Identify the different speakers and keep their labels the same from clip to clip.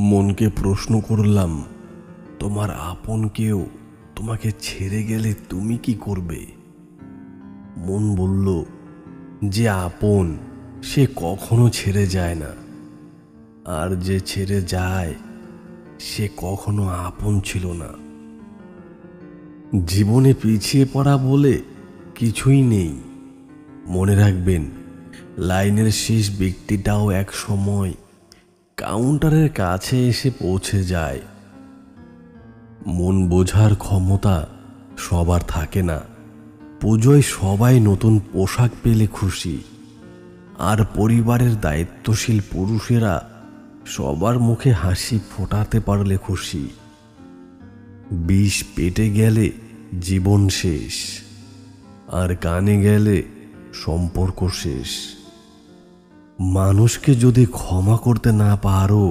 Speaker 1: মনকে প্রশ্ন করলাম, তোমার আপন কেউ তোমাকে ছেড়ে গেলে তুমি কি করবে? মন বলল, যে আপন সে কখনো ছেড়ে যায় না, আর যে ছেড়ে যায় সে কখনো আপন ছিল না। জীবনে পিছিয়ে পড়া বলে কিছুই নেই। মনে রাখবেন, লাইনের শেষ ব্যক্তিটাও এক সময় কাউন্টারের কাছে এসে পৌঁছে যায়। মন বোঝার ক্ষমতা সবার থাকে না। পুজোয় সবাই নতুন পোশাক পেলে খুশি, আর পরিবারের দায়িত্বশীল পুরুষেরা সবার মুখে হাসি ফোটাতে পারলে খুশি। বিষ পেটে গেলে জীবন শেষ, আর কানে গেলে সম্পর্ক শেষ। মানুষকে যদি ক্ষমা করতে না পারো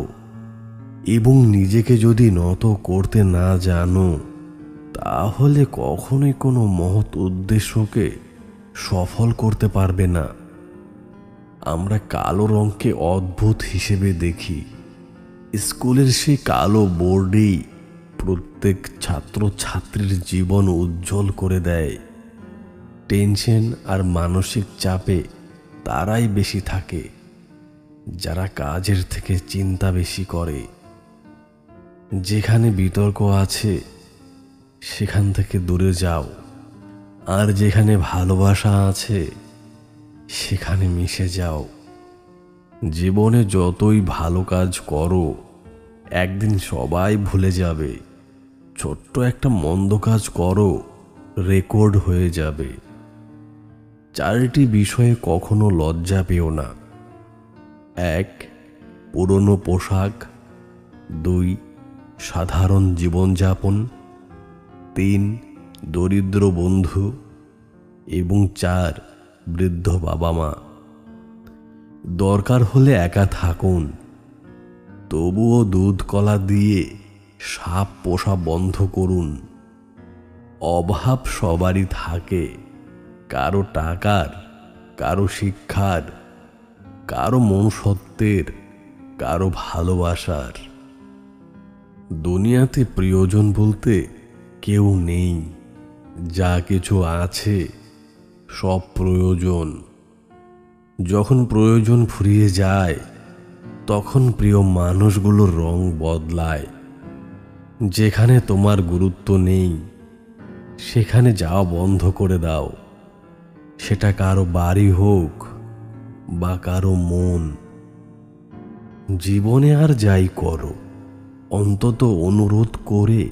Speaker 1: এবং নিজেকে যদি নত করতে না জানো, তাহলে কখনোই কোনো মহৎ উদ্দেশ্যকে সফল করতে পারবে না। আমরা কালো রঙকে অদ্ভুত হিসেবে দেখি। স্কুলের সেই কালো বোর্ডেই প্রত্যেক ছাত্র ছাত্রীর জীবন উজ্জ্বল করে দেয়। টেনশন আর মানসিক চাপে তারাই বেশি থাকে যারা কাজের থেকে চিন্তা বেশি করে। যেখানে বিতর্ক আছে সেখান থেকে দূরে যাও, আর যেখানে ভালোবাসা আছে সেখানে মিশে যাও। জীবনে যতই ভালো কাজ করো, একদিন সবাই ভুলে যাবে। ছোট্ট একটা মন্দ কাজ করো, রেকর্ড হয়ে যাবে। 4টি বিষয়ে কখনো লজ্জা পেও না। 1. পুরনো পোশাক। 2. সাধারণ জীবনযাপন। 3. দরিদ্র বন্ধু। এবং 4. বৃদ্ধ বাবা মা। দরকার হলে একা থাকুন, তবুও দুধ কলা দিয়ে সাপ পোষা বন্ধ করুন। অভাব সবারই থাকে, কারো টাকার, কারো শিক্ষার, কারো মনুষ্যত্বের, কারো ভালোবাসার। দুনিয়াতে প্রিয়জন বলতে কেউ নেই। যা কিছু আছে সব প্রয়োজন। যখন প্রয়োজন ফুরিয়ে যায়, তখন প্রিয় মানুষগুলোর রং বদলায়। যেখানে তোমার গুরুত্ব নেই সেখানে যাওয়া বন্ধ করে দাও। সেটা কারো বাড়ি হোক বা কারো মন। জীবনে আর যাই করো, অন্তত অনুরোধ করে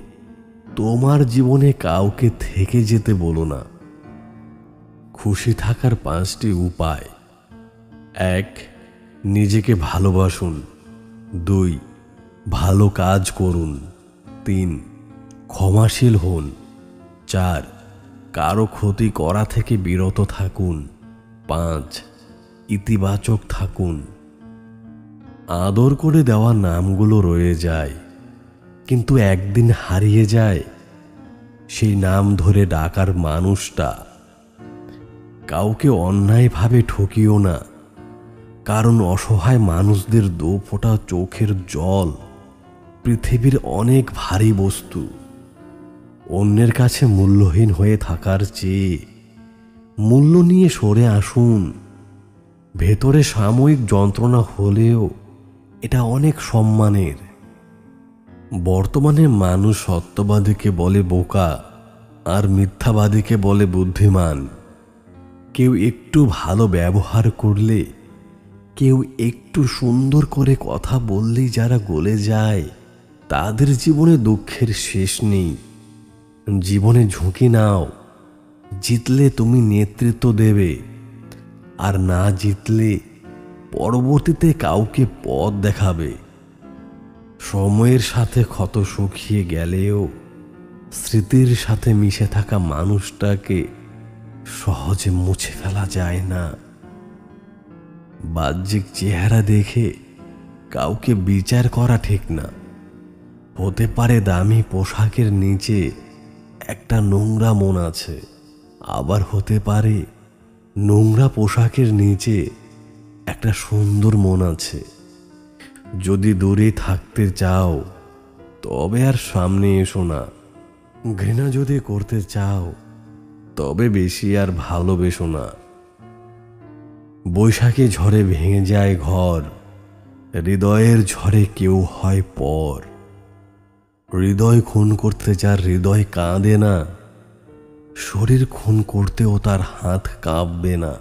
Speaker 1: তোমার জীবনে কাউকে থেকে যেতে বলো না। খুশি থাকার 5টি উপায়। 1. নিজেকে ভালোবাসুন। 2. ভালো কাজ করুন। 3. ক্ষমাশীল হন। 4. কারো ক্ষতি করা থেকে বিরত থাকুন। 5. ইতিবাচক থাকুন। আদর করে দেওয়া নামগুলো রয়ে যায়, কিন্তু একদিন হারিয়ে যায় সেই নাম ধরে ডাকার মানুষটা। কাউকে অন্যায়ভাবে ঠকিও না, কারণ অসহায় মানুষদের দোফোঁটা চোখের জল পৃথিবীর অনেক ভারী বস্তু। অন্যের কাছে মূল্যহীন হয়ে থাকার চেয়ে মূল্য নিয়ে সরে আসুন। ভেতরে সাময়িক যন্ত্রণা হলেও এটা অনেক সম্মানের। বর্তমানে মানুষ সত্যবাদীকে বলে বোকা, আর মিথ্যাবাদীকে বলে বুদ্ধিমান। কেউ একটু ভালো ব্যবহার করলে, কেউ একটু সুন্দর করে কথা বললেই যারা গলে যায়, তাদের জীবনে দুঃখের শেষ নেই। জীবনে ঝুঁকি নাও। জিতলে তুমি নেতৃত্ব দেবে, আর না জিতলে পরবর্তীতে কাউকে পথ দেখাবে। সময়ের সাথে ক্ষত শুকিয়ে গেলেও স্মৃতির সাথে মিশে থাকা মানুষটাকে সহজে মুছে ফেলা যায় না। বাহ্যিক চেহারা দেখে কাউকে বিচার করা ঠিক না। হতে পারে দামি পোশাকের নিচে একটা নোংরা মন আছে, আবার হতে পারে নোংরা পোশাকের নিচে একটা সুন্দর মন আছে। যদি দূরে থাকতে চাও তবে আর সামনে এসো না। ঘৃণা যদি করতে চাও তবে বেশি আর ভালোবেসো না। বৈশাখী ঝড়ে ভেঙে যায় ঘর, হৃদয়ের ঝড়ে কেউ হয় পর। হৃদয় খুন করতে যার হৃদয় কাঁদে না, শরীর খুন করতেও তার হাত কাঁপবে না।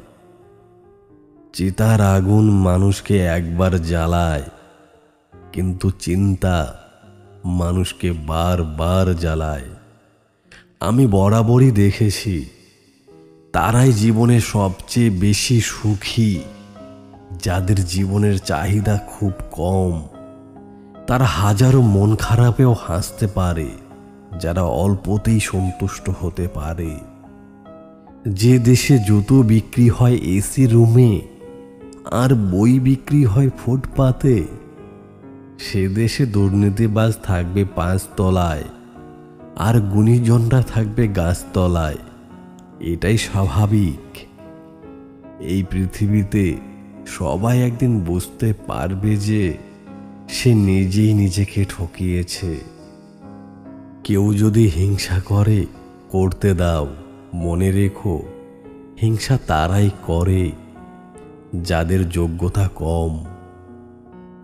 Speaker 1: চিতার আগুন মানুষকে একবার জ্বালায়, কিন্তু চিন্তা মানুষকে বারবার জ্বালায়। আমি বরাবরই দেখেছি তারাই জীবনে সবচেয়ে বেশি সুখী, যাদের জীবনের চাহিদা খুব কম। তারা হাজারো মন খারাপেও হাসতে পারে, যারা অল্পতেই সন্তুষ্ট হতে পারে। যে দেশে জুতো বিক্রি হয় এসি রুমে আর বই বিক্রি হয় ফুটপাতে, সে দেশে দুর্নীতিবাজ থাকবে 5 তলায় আর গুণীজনরা থাকবে গাছতলায়। এটাই স্বাভাবিক। এই পৃথিবীতে সবাই একদিন বুঝতে পারবে যে সে নিজেই নিজেকে ঠকিয়েছে। কেউ যদি হিংসা করে, করতে দাও। মনে রেখো, হিংসা তারাই করে যাদের যোগ্যতা কম।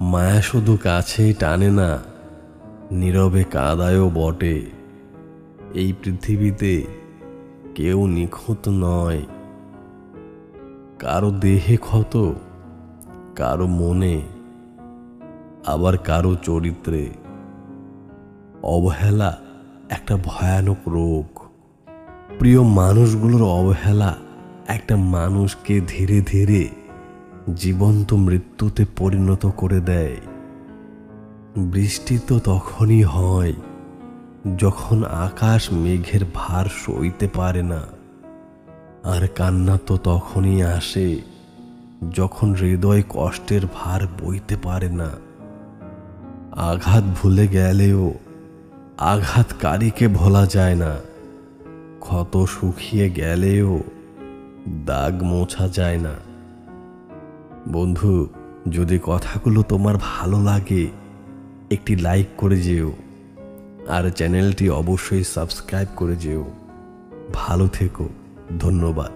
Speaker 1: মায়া শুধু কাছেই টানে না, নীরবে কাঁদায়ও বটে। এই পৃথিবীতে কেউ নিখুঁত নয়। কারো দেহে ক্ষত, কারো মনে, আবার কারো চরিত্রে। অবহেলা একটা ভয়ানক রোগ। প্রিয় মানুষগুলোর অবহেলা একটা মানুষকে ধীরে ধীরে জীবন্ত মৃত্যুতে পরিণত করে দেয়। বৃষ্টি তো তখনই হয় যখন আকাশ মেঘের ভার সইতে পারে না, আর কান্না তো তখনই আসে যখন হৃদয় কষ্টের ভার বইতে পারে না। আঘাত ভুলে গেলেও আঘাতকারীকে ভোলা যায় না। ক্ষত শুকিয়ে গেলেও দাগ মোছা যায় না। বন্ধু, যদি কথাগুলো তোমার ভালো লাগে একটি লাইক করে যেও, আর চ্যানেলটি অবশ্যই সাবস্ক্রাইব করে যেও। ভালো থেকো। ধন্যবাদ।